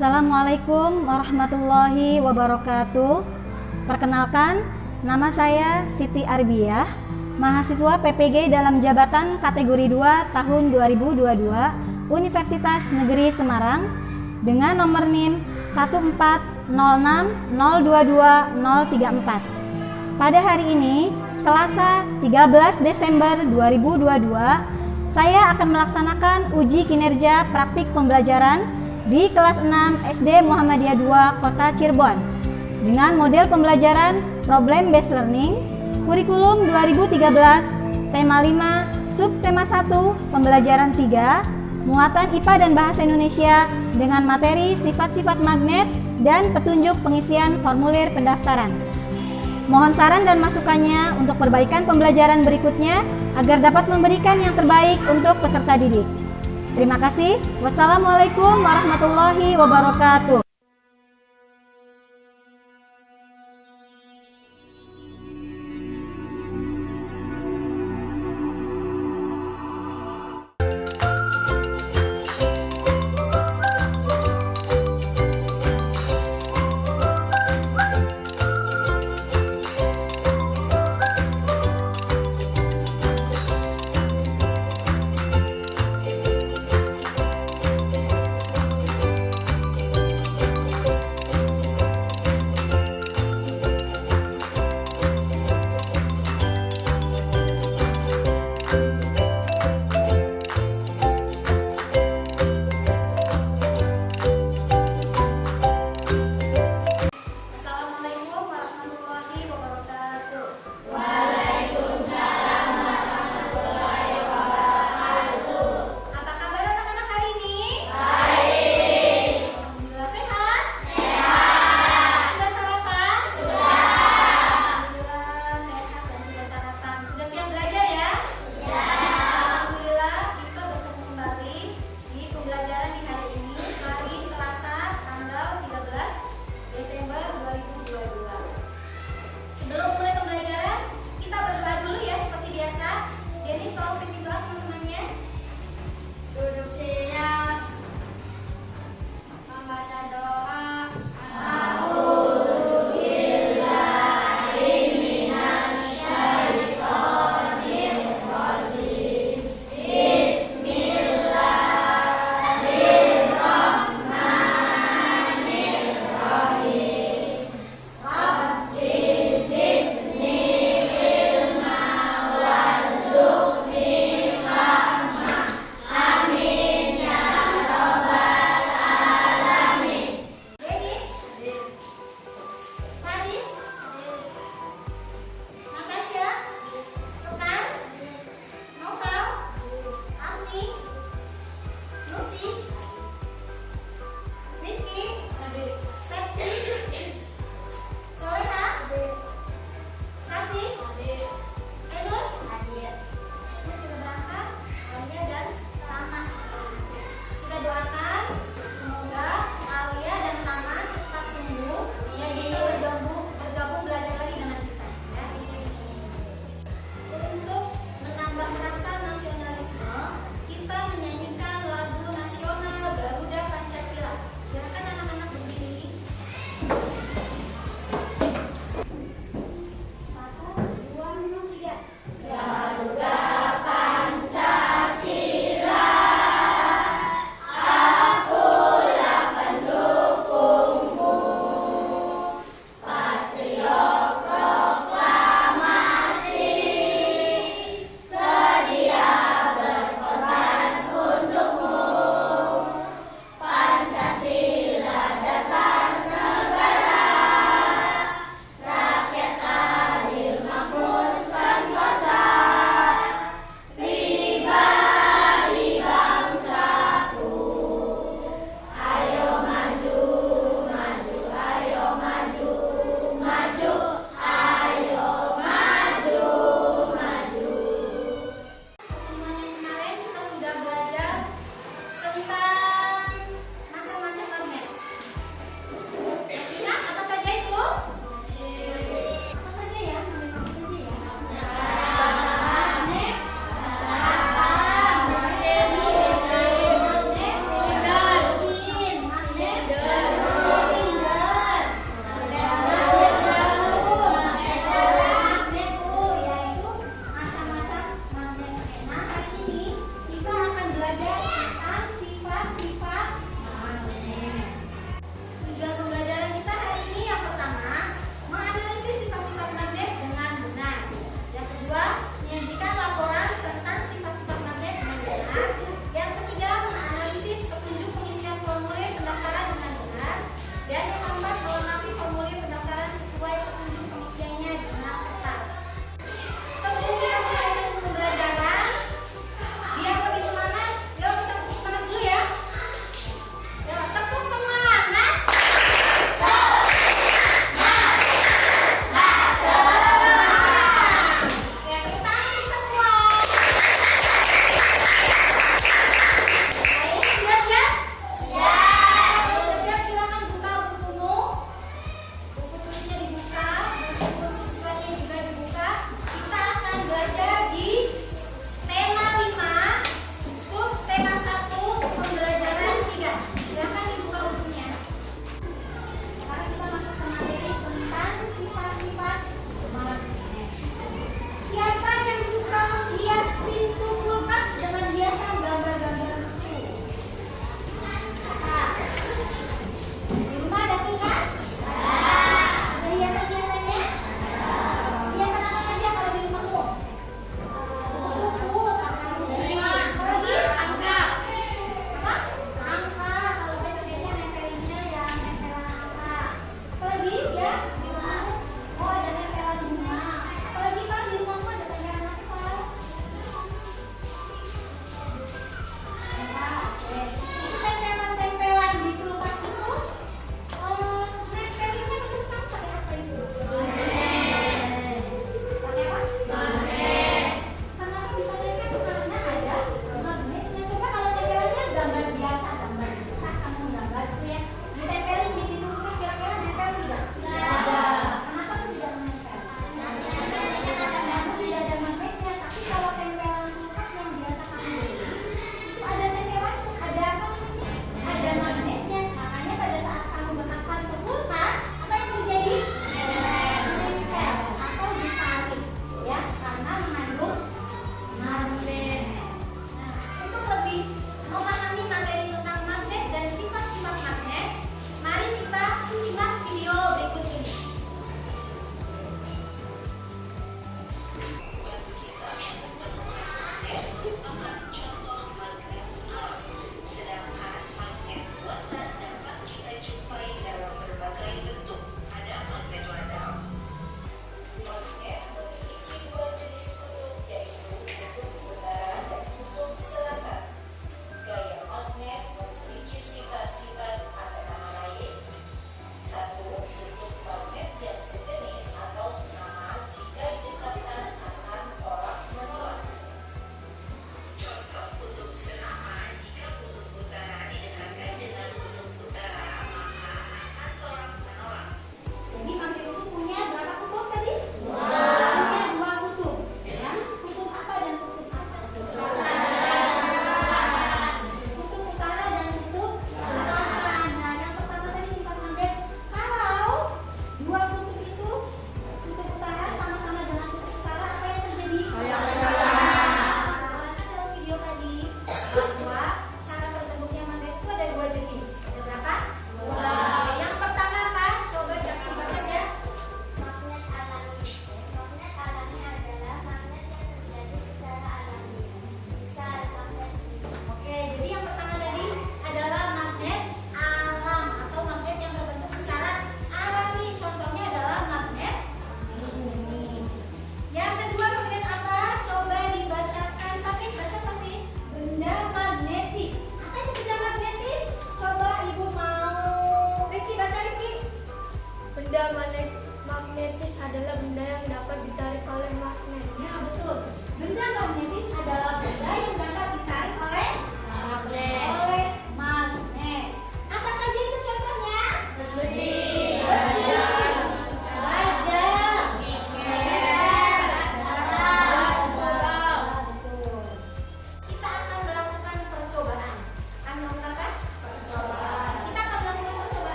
Assalamualaikum warahmatullahi wabarakatuh. Perkenalkan, nama saya Siti Arbiah, mahasiswa PPG dalam jabatan kategori 2 tahun 2022 Universitas Negeri Semarang dengan nomor NIM 14060220034. Pada hari ini, Selasa 13 Desember 2022, saya akan melaksanakan uji kinerja praktik pembelajaran di kelas 6 SD Muhammadiyah 2 Kota Cirebon dengan model pembelajaran Problem Based Learning, kurikulum 2013, tema 5, subtema 1, pembelajaran 3, muatan IPA dan Bahasa Indonesia dengan materi sifat-sifat magnet dan petunjuk pengisian formulir pendaftaran. Mohon saran dan masukannya untuk perbaikan pembelajaran berikutnya agar dapat memberikan yang terbaik untuk peserta didik. Terima kasih. Wassalamualaikum warahmatullahi wabarakatuh.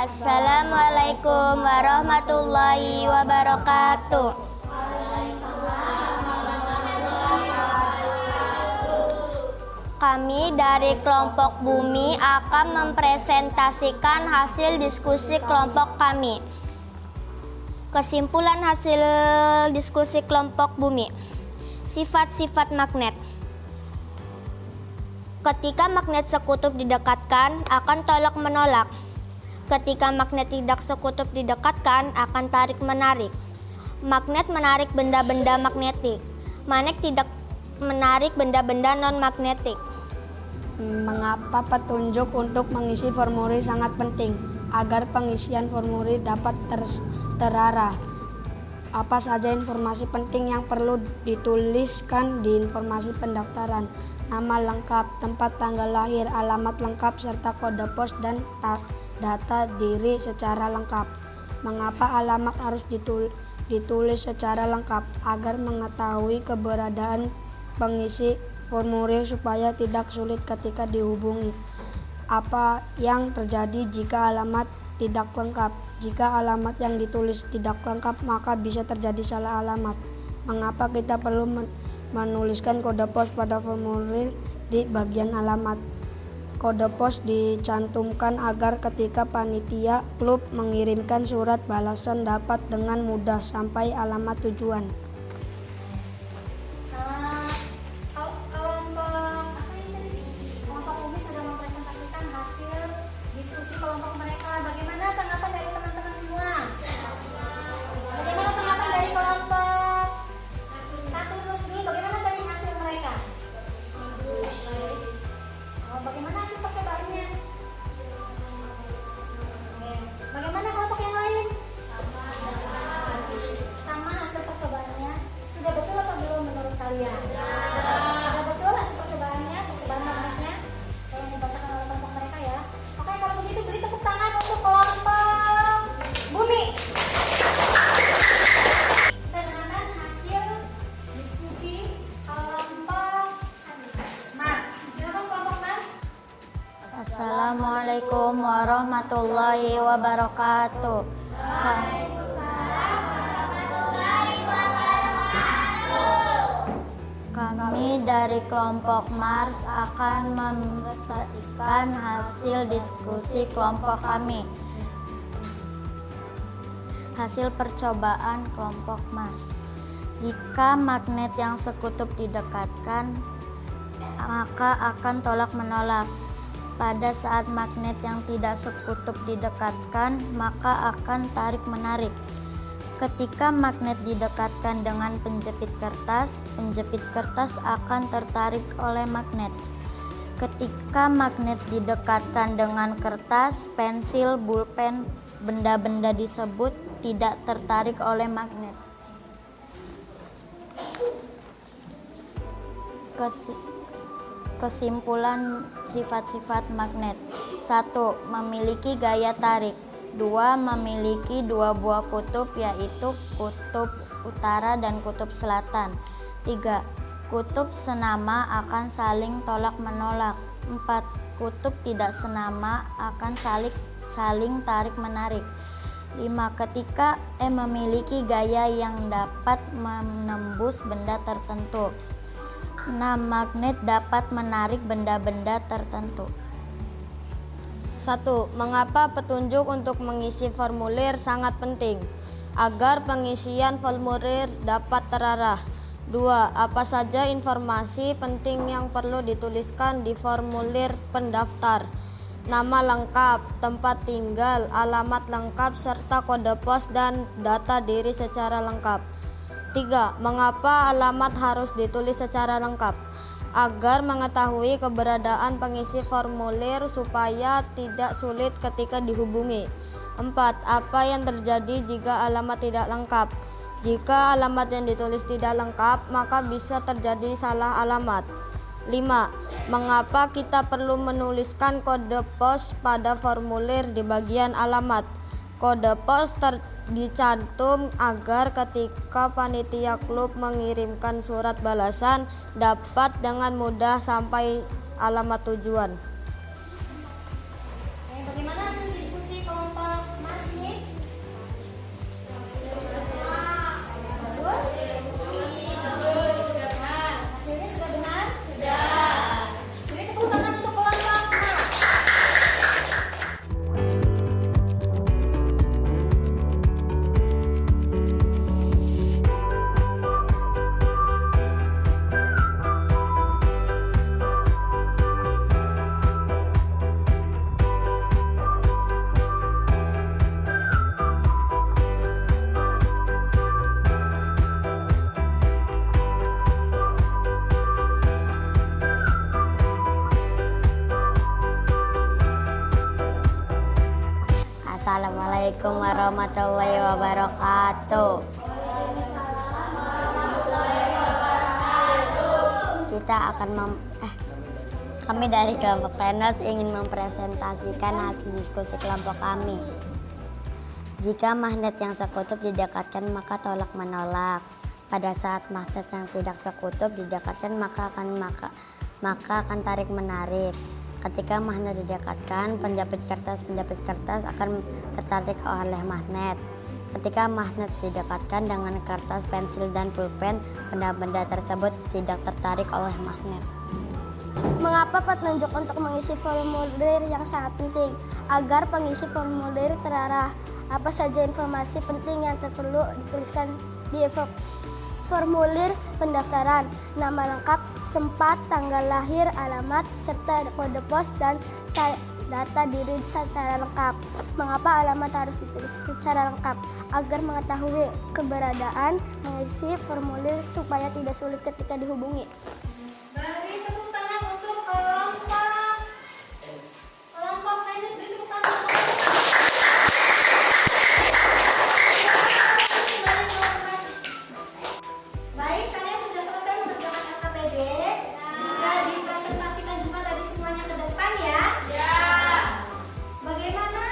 Assalamualaikum warahmatullahi wabarakatuh. Kami dari kelompok Bumi akan mempresentasikan hasil diskusi kelompok kami. Kesimpulan hasil diskusi kelompok Bumi. Sifat-sifat magnet. Ketika magnet sekutub didekatkan, akan tolak-menolak. Ketika magnet tidak sekutub didekatkan, akan tarik-menarik. Magnet menarik benda-benda magnetik. Magnet tidak menarik benda-benda non-magnetik. Mengapa petunjuk untuk mengisi formulir sangat penting? Agar pengisian formulir dapat terarah. Apa saja informasi penting yang perlu dituliskan di informasi pendaftaran? Nama lengkap, tempat tanggal lahir, alamat lengkap, serta kode pos dan data diri secara lengkap. Mengapa alamat harus ditulis secara lengkap? Agar mengetahui keberadaan pengisi formulir supaya tidak sulit ketika dihubungi. Apa yang terjadi jika alamat tidak lengkap? Jika alamat yang ditulis tidak lengkap, maka bisa terjadi salah alamat. Mengapa kita perlu menuliskan kode pos pada formulir di bagian alamat? Kode pos dicantumkan agar ketika panitia klub mengirimkan surat balasan dapat dengan mudah sampai alamat tujuan. Kelompok Bumi sudah mempresentasikan hasil diskusi kelompok mereka. Bagaimana tanggapan dari teman-teman semua? Bagaimana tanggapan dari kelompok satu terus dulu? Bagaimana tadi hasil mereka? Bagaimana hasil percobaannya? Bagaimana kelompok yang lain? Sama hasil percobaannya. Sudah betul apa belum menurut kalian? Sudah betul hasil percobaannya, percobaan magnetnya yang dibacakan oleh kelompok mereka ya. Oke, kalau begitu beri tepuk tangan untuk kelompok Bumi. Kita dengarkan hasil diskusi kelompok Mars. Silakan kelompok Mars. Assalamualaikum warahmatullahi wabarakatuh. Kami dari kelompok Mars akan mempresentasikan hasil diskusi kelompok kami. Hasil percobaan kelompok Mars. Jika magnet yang sekutub didekatkan, maka akan tolak-menolak. Pada saat magnet yang tidak sekutub didekatkan, maka akan tarik-menarik. Ketika magnet didekatkan dengan penjepit kertas akan tertarik oleh magnet. Ketika magnet didekatkan dengan kertas, pensil, pulpen, benda-benda disebut tidak tertarik oleh magnet. Kesimpulan sifat-sifat magnet. 1. Memiliki gaya tarik. 2. Memiliki dua buah kutub, yaitu kutub utara dan kutub selatan. 3. Kutub senama akan saling tolak-menolak. 4. Kutub tidak senama akan saling tarik-menarik. 5. Ketika memiliki gaya yang dapat menembus benda tertentu. 6. Magnet dapat menarik benda-benda tertentu. 1. Mengapa petunjuk untuk mengisi formulir sangat penting? Agar pengisian formulir dapat terarah. 2. Apa saja informasi penting yang perlu dituliskan di formulir pendaftar? Nama lengkap, tempat tinggal, alamat lengkap, serta kode pos dan data diri secara lengkap. 3. Mengapa alamat harus ditulis secara lengkap? Agar mengetahui keberadaan pengisi formulir supaya tidak sulit ketika dihubungi. 4. Apa yang terjadi jika alamat tidak lengkap? Jika alamat yang ditulis tidak lengkap, maka bisa terjadi salah alamat. 5. Mengapa kita perlu menuliskan kode pos pada formulir di bagian alamat? Kode pos dicantum agar ketika panitia klub mengirimkan surat balasan dapat dengan mudah sampai alamat tujuan. Bagaimana hasil diskusi kelompok Assalamualaikum warahmatullahi wabarakatuh. Kami dari kelompok Renos ingin mempresentasikan hasil diskusi kelompok kami. Jika magnet yang sekutub didekatkan maka tolak menolak. Pada saat magnet yang tidak sekutub didekatkan maka akan tarik menarik. Ketika magnet didekatkan, penjepit kertas akan tertarik oleh magnet. Ketika magnet didekatkan dengan kertas, pensil, dan pulpen, benda-benda tersebut tidak tertarik oleh magnet. Mengapa petunjuk untuk mengisi formulir yang sangat penting? Agar pengisi formulir terarah. Apa saja informasi penting yang perlu dituliskan di formulir pendaftaran? Nama lengkap, tempat, tanggal lahir, alamat, serta kode pos dan data diri secara lengkap. Mengapa alamat harus ditulis secara lengkap? Agar mengetahui keberadaan mengisi formulir supaya tidak sulit ketika dihubungi. Beri tepuk tangan untuk kelompok Renos, beri tepuk tangan. Baik, kalian sudah selesai mengerjakan LKPD. Sudah dipresentasikan juga tadi semuanya ke depan ya. Bagaimana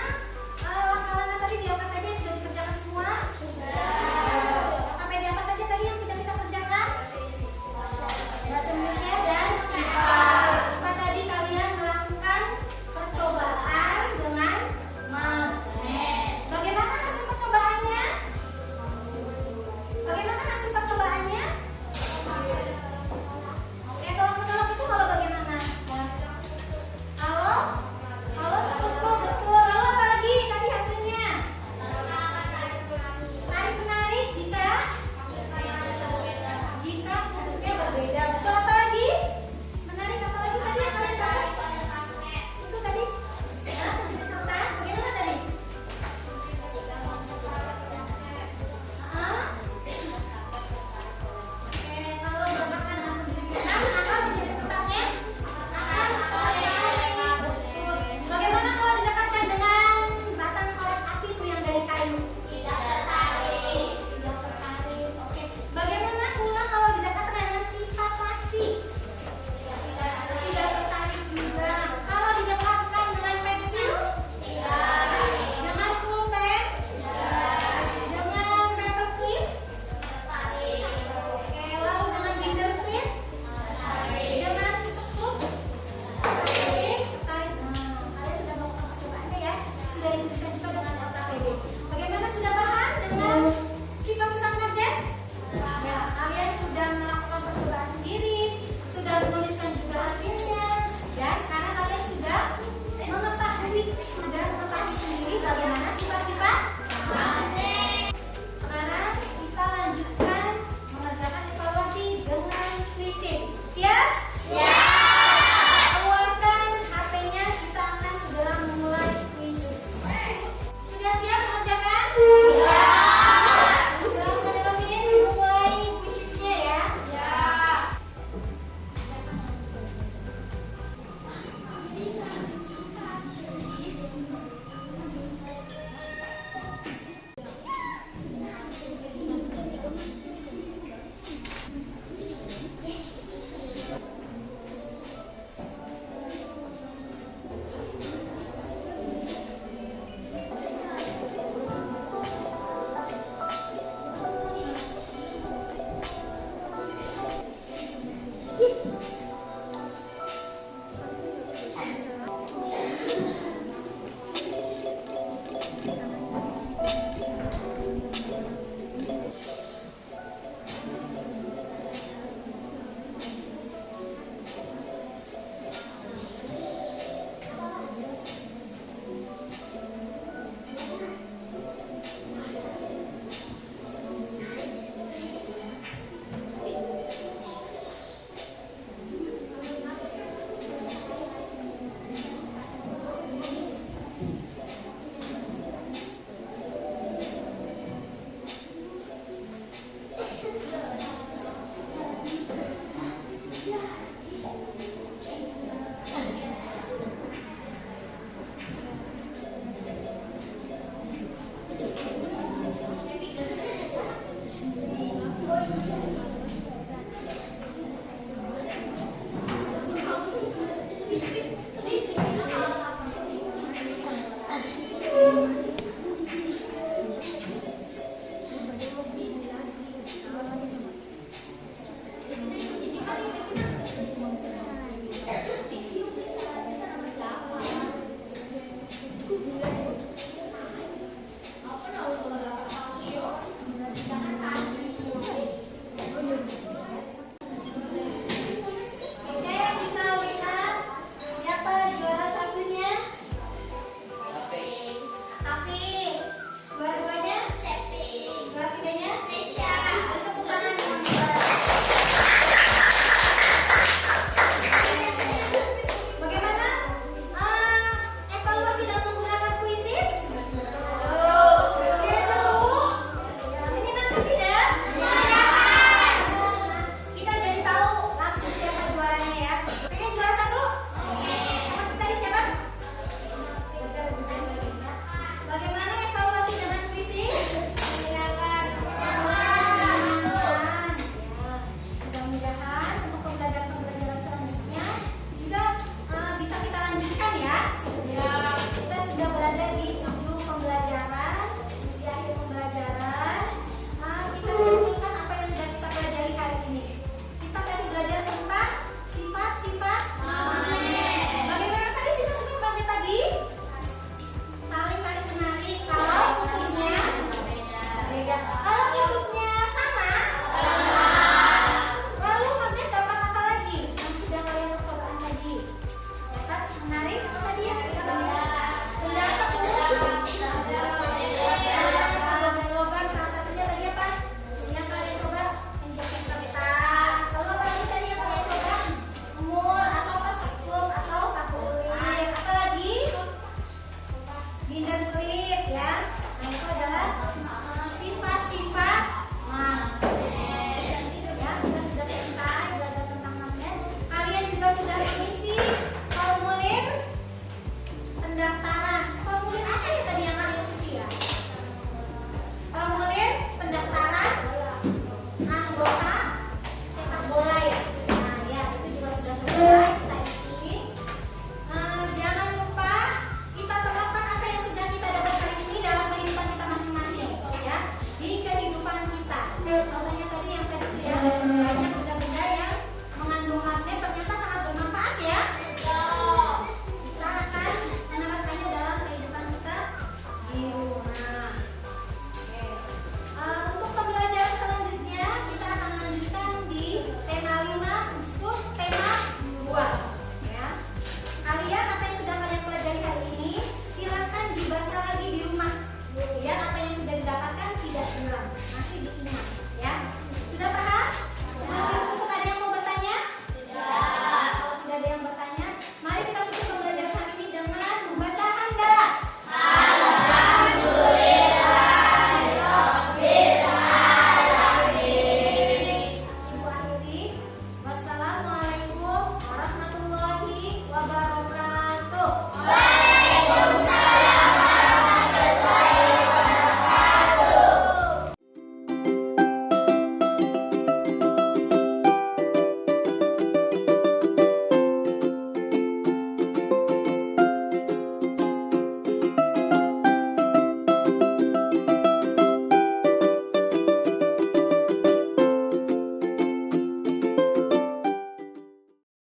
langkah-langkah tadi di LKPD sudah dikerjakan semua? Sudah. LKPD apa saja tadi yang sudah kita kerjakan? Bahasa pendaftaran.